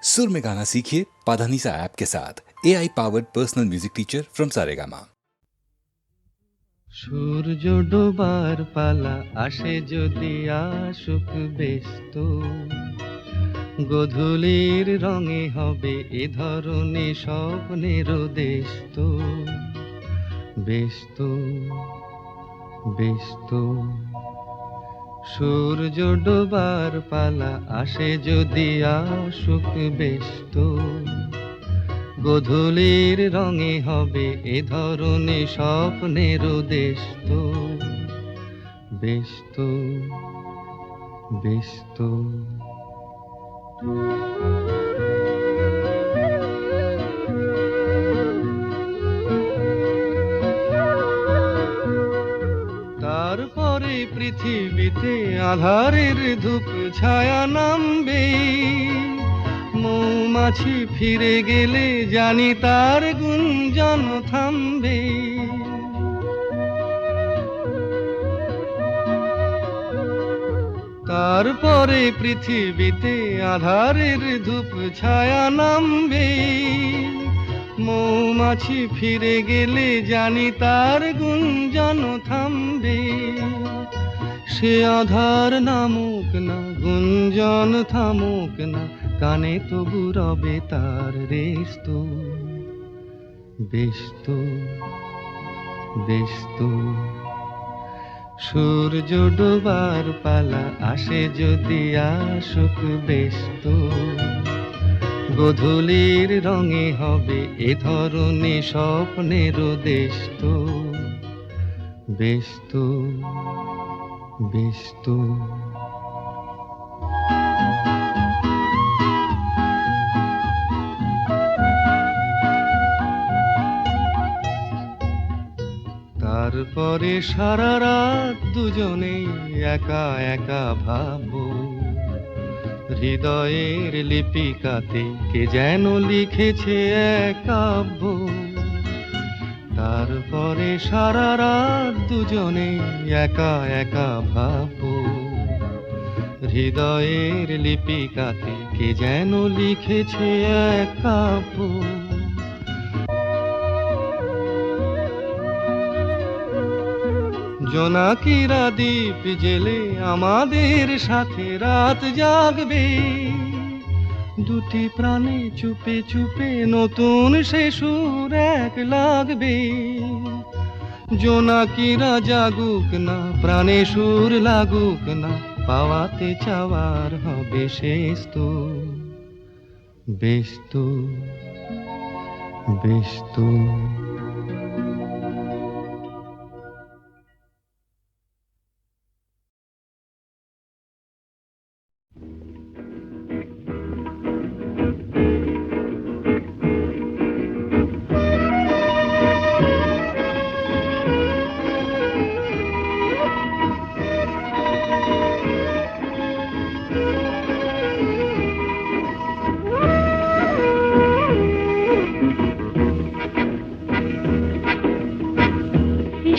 सुर में गाना सीखिए पाधानीसा ऐप के साथ AI powered personal music teacher from Saregama. সূর্য ডোবার পালা আসে যদি আসুক ব্যস্ত, গোধূলির রঙে হবে এ ধরনে স্বপ্নের দেশ তো। ব্যস্ত ব্যস্ত সূর্য ডোবার পালা আসে যদি আসুক ব্যস্ত, গোধূলির রঙে হবে এ ধরনে স্বপ্নের দেশ তো। ব্যস্ত ব্যস্ত তারপরে পৃথিবীতে আঁধারের ধূপ ছায়া নামবে, মৌমাছি ফিরে গেলে জানি তার গুঞ্জন থামবে। তারপরে পৃথিবীতে আঁধারের ধূপ ছায়া নামবে, মৌমাছি ফিরে গেলে জানি তার গুঞ্জন থামবে। সে আধার নামুক না, গুঞ্জন থামুক না, কানে তবু রবে তার রেশ তো। ব্যস্ত ব্যস্ত সূর্য ডোবার পালা আসে যদি আসুক ব্যস্ত, গোধূলির রঙে হবে এ ধরনে স্বপ্নের দেশ তো। ব্যস্ত ব্যস্ত তারপরে সারা রাত দুজনে একা একা ভাববো, হৃদয়ের লিপিকাতে কে যেন লিখেছে এক কাব্য। তারপরে সারা রাত দুজনে একা একা ভাববো, হৃদয়ের লিপিকাতে কে যেন লিখেছে এক কাব্য। জোনাকিরা দ্বীপ জেলে আমাদের সাথে রাত জাগবে, দুটি প্রাণে চুপে চুপে নতুন সে সুর এক লাগবে। জোনাকিরা জাগুক না, প্রাণে সুর লাগুক না, পাওয়াতে চাওয়ার হবে শেষ তো। ব্যস্ত ব্যস্ত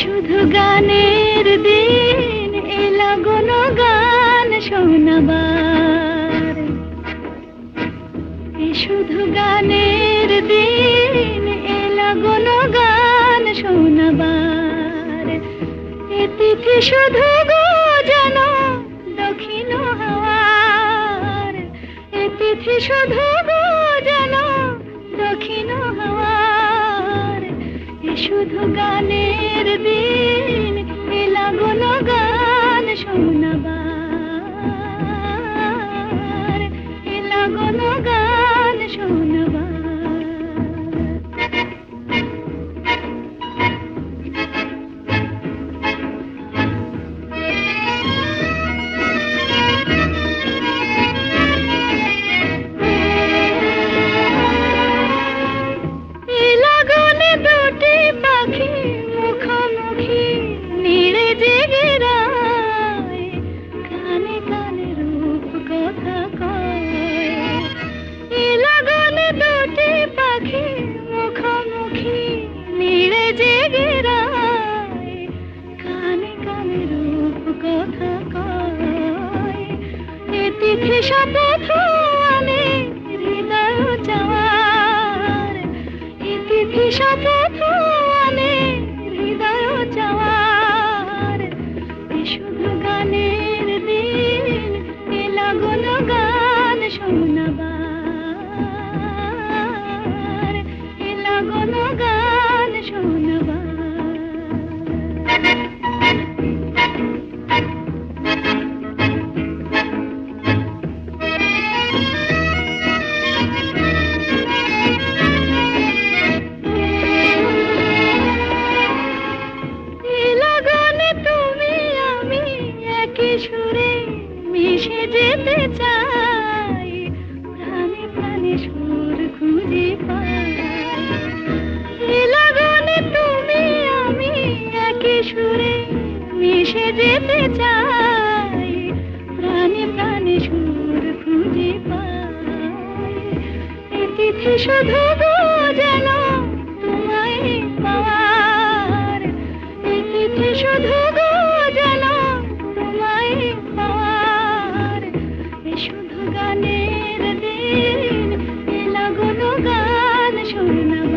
শুধু গানের দিন এলা কোনো গান শোনাবার, শুধু গানের দিন এলা কোনো গান শোনাবার। এ তিথি শুধু গো যেন দক্ষিণ হাওয়ার, এ তিথি শুধু গো যেন দক্ষিণ হাওয়ার। শুধু গানের দিন এলা কোনো গান শোনাবার, এলা কোনো গান শোনাবার। শপথ আমি হৃদয় চাই, প্রাণে প্রাণে সুর খুঁজে পাই। এ তিথি শুধু গো যেন তোমায় পাওয়ার, এ তিথি শুধু গো যেন তোমায় পাওয়ার। এ শুধু গানের দিন, এ লগন গান শোনাবার।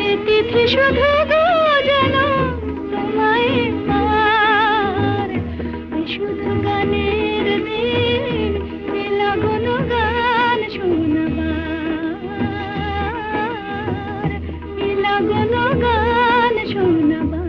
এ তিথি শুধু গো যেন তোমায় পাওয়ার, এ শুধু গানের দিন, এ লগন গান শোনাবার, এ লগন গান শোনাবার।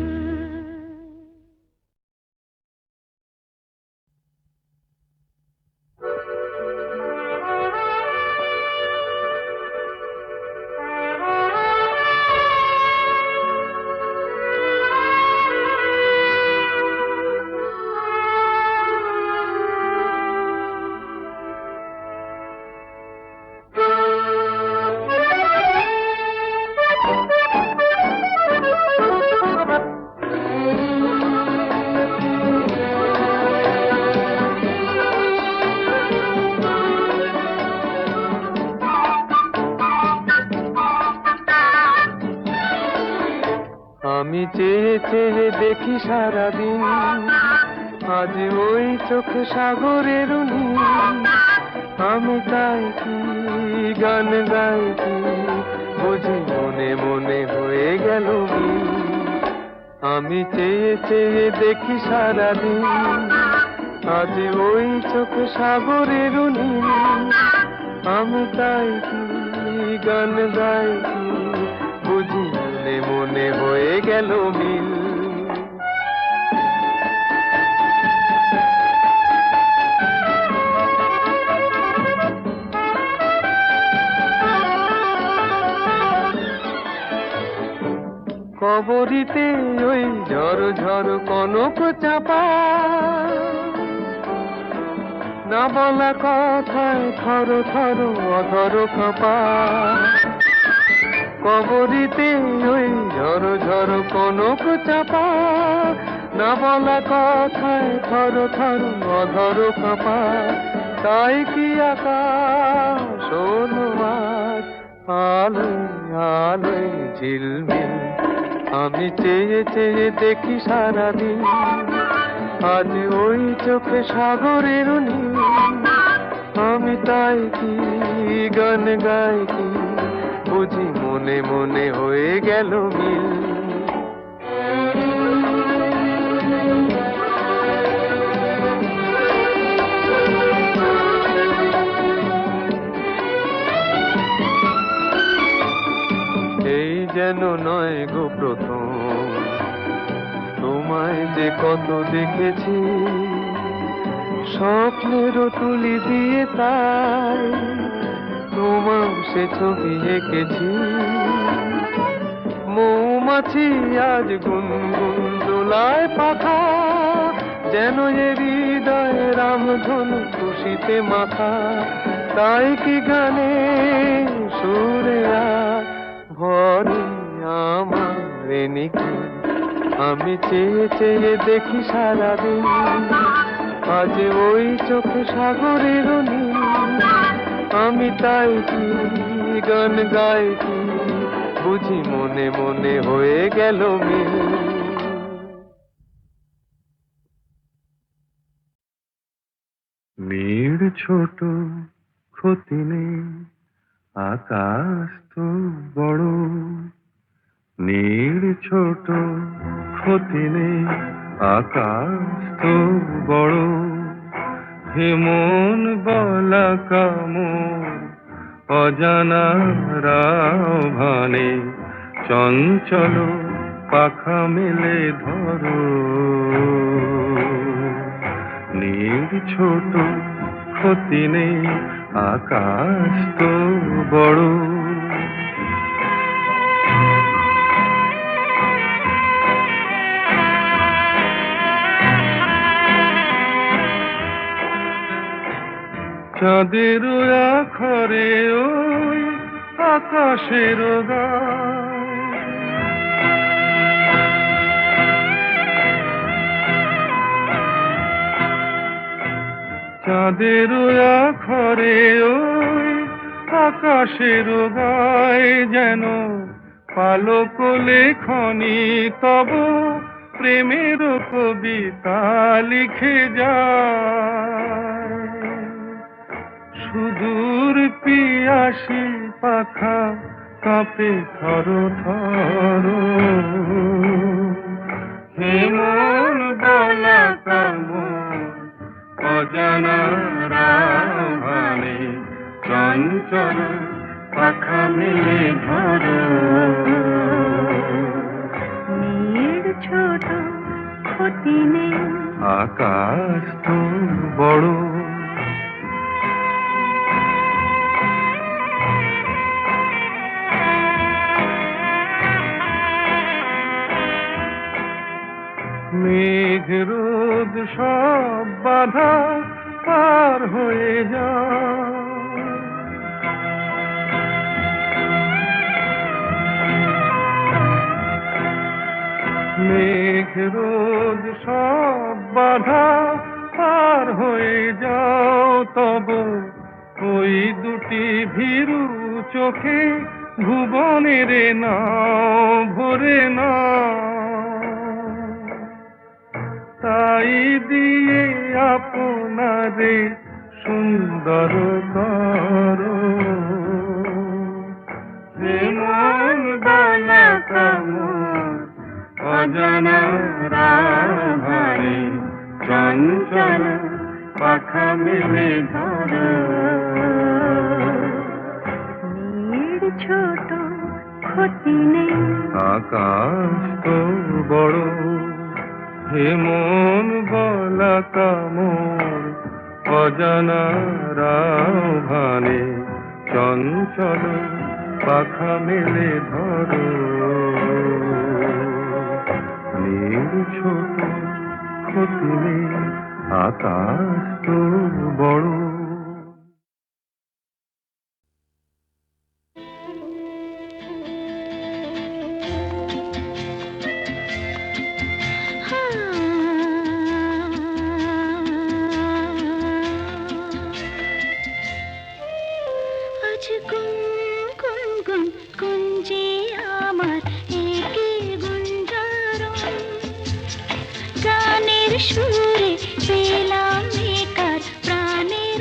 আমি চেয়ে চেয়ে দেখি সারাদিন, আজ ওই চোখে সাগরের নীল। আমি তাই কি গান গাই কি, বুঝি মনে মনে হয়ে গেল মিল। আমি চেয়ে চেয়ে দেখি সারাদিন, আজ ওই চোখে সাগরের নীল। আমি তাই কি গান গাই কি, বুঝি মনে মনে হয়ে গেল মিল। কবরিতে ওই ঝড় ঝড় কনক চাপা, না বলা কথায় থর থর অধর কাঁপা। কবরিতে ওই ঝড় ঝড় কনক চাপা, না বলা কথায় থর থর অধর কাঁপা। তাই কি আকাশ হলো আজ আলোয় আলোয় ঝিলমিল। আমি চেয়ে চেয়ে দেখি সারাদিন, আজ ওই চোখে সাগরের নীল। আমি তাই কি গান গাই কি, বুঝি মনে মনে হয়ে গেল মিল। এই যেন নয় গো প্রথম, তোমায় যে কত দেখেছি, স্বপ্নেরও তুলি দিয়ে তাই তোমার সে ছবি এঁকেছি। মৌমাছি আজ গুনগুন দোলায় পাখা, যেন এ হৃদয় রামধনু খুশিতে মাথা। তাই কি গানে সুরে ভরে আমার নিকি। আমি চেয়ে চেয়ে দেখি সারাদিন, আজ ওই চোখে সাগরের নীল। আমি তাই কি গান গাই কি, বুঝি মনে মনে হয়ে গেল মিল। নীড় ছোট ক্ষতি নেই, আকাশ তো বড়। নীড় ছোট ক্ষতি নেই, আকাশ তো বড়। হেমন বলা কামন অজানা রাভানে, চঞ্চল পাখা মেলে ধরো। নীড় ছোট ক্ষতি নেই, আকাশ তো বড়। চাঁদের আখরে ওই আকাশের গায়, চাঁদের আখরে ওই আকাশের গায়ে যেন পালক লেখনি তব প্রেমের কবিতা লিখে যায়। সুদূর পিয়াসী পাখা কাঁপে থর থর, হেমন বলা কামন অজানা রাভানে চঞ্চল পাখা মেলে ধরো। মেয়ের ছোট ক্ষতি নেই, আকাশ তো বড়। মেঘ রোদ সব বাধা পার হয়ে যায়। মেঘ রোদ সব বাধা পার হয়ে যাও, তব ওই দুটি ভীরু চোখে ভুবনের নাও ভরে না। তাই দিয়ে আপনারে সুন্দর করো, যেমন বালা কামন অজানা রাভারে চঞ্চল পাখা মেলে ধরো। মেয়ের ছোট ক্ষতি নেই, আকাশ তো বড়। হেমন বলা কামর অজানা রাভানে চঞ্চল পাখা মেলে ধরো। নীল ছোট ক্ষতি নেই, আকাশ তো বড়। আজ গুন গুন গুন গুঞ্জে আমার একে গুঞ্জারণ, গানের সুরে পেলাম একার প্রাণের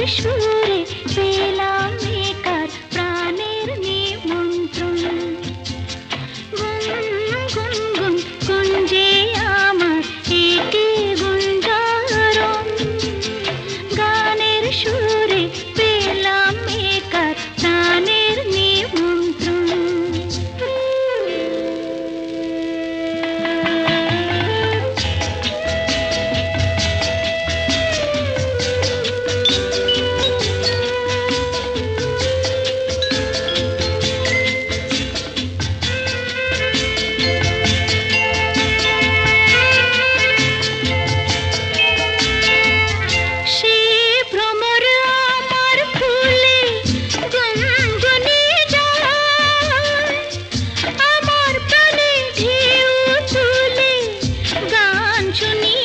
সুরে পেলাম একার প্রাণের নিমন্ত্রণ। গুন গুন গুন গুঞ্জে আমার একে গুঞ্জারণ, গানের সুরে পেলাম একার প্রাণের নিমন্ত্রণ। সে ভ্রমর আমার ফুলে গুনগুনিয়ে যায়, আমার প্রাণে ঢেউ তুলে গান শুনিয়ে